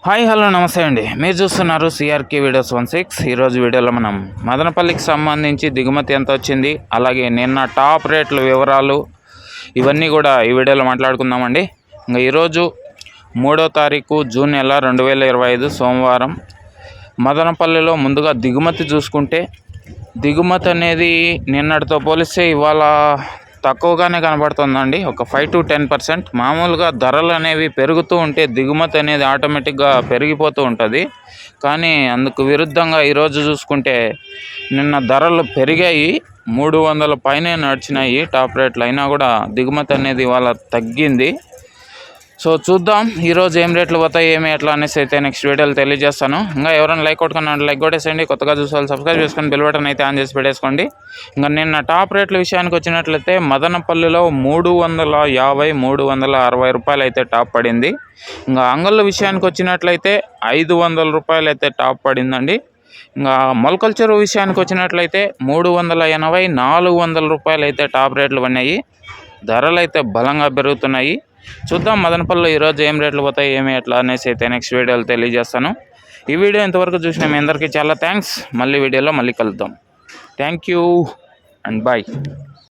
Hi hello నమస్తే అండి. మీరు చూస్తున్నారు సిఆర్కే వీడియోస్ 16. ఈరోజు వీడియోలో మనం మదనపల్లికి సంబంధించి దిగుమతి ఎంత వచ్చింది, అలాగే నిన్న టాప్ రేట్ల వివరాలు ఇవన్నీ కూడా ఈ వీడియోలో మాట్లాడుకుందామండి. ఇంకా ఈరోజు 3వ తారీఖు జూన్ నెల 2025 సోమవారం. మదనపల్లిలో ముందుగా దిగుమతి చూసుకుంటే దిగుమతి అనేది నిన్నటితో పోలిస్తే ఇవాళ తక్కువగానే కనబడుతుందండి. ఒక 5 to 10%. మామూలుగా ధరలు అనేవి పెరుగుతూ ఉంటే దిగుమతి అనేది ఆటోమేటిక్గా పెరిగిపోతూ ఉంటుంది. కానీ అందుకు విరుద్ధంగా ఈరోజు చూసుకుంటే నిన్న ధరలు పెరిగాయి, 300 పైనే నడిచినాయి టాప్ రేట్లు. అయినా కూడా దిగుమతి అనేది ఇవాళ తగ్గింది. సో చూద్దాం ఈరోజు ఏం రేట్లు పోతాయి, ఏమి ఎట్లా అనేసి అయితే నెక్స్ట్ వీడియోలో తెలియజేస్తాను. ఇంకా ఎవరైనా లైక్ కొట్టుకున్నాడు లైక్ కొట్టేసేయండి. కొత్తగా చూసారు సబ్స్క్రైబ్ చేసుకొని బెల్ బటన్ అయితే ఆన్ చేసి పెట్టేసుకోండి. ఇంకా నిన్న టాప్ రేట్ల విషయానికి వచ్చినట్లయితే మదనపల్లిలో 350, 360 రూపాయలు అయితే టాప్ పడింది. ఇంకా అంగళ్ళ విషయానికి వచ్చినట్లయితే 500 రూపాయలు అయితే టాప్ పడిందండి. ఇంకా మొలకల చెరువు విషయానికి వచ్చినట్లయితే 380, 400 రూపాయలు అయితే టాప్ రేట్లు పడినాయి. ధరలు అయితే బలంగా పెరుగుతున్నాయి. చూద్దాం మదనపల్లిలో ఈరోజు ఏం రేట్లు పోతాయి, ఏమి ఎట్లా అనేసి అయితే నెక్స్ట్ వీడియోలో తెలియజేస్తాను. ఈ వీడియో ఇంతవరకు చూసిన మీ అందరికీ చాలా థ్యాంక్స్. మళ్ళీ వీడియోలో మళ్ళీ కలుద్దాం. Thank you and bye.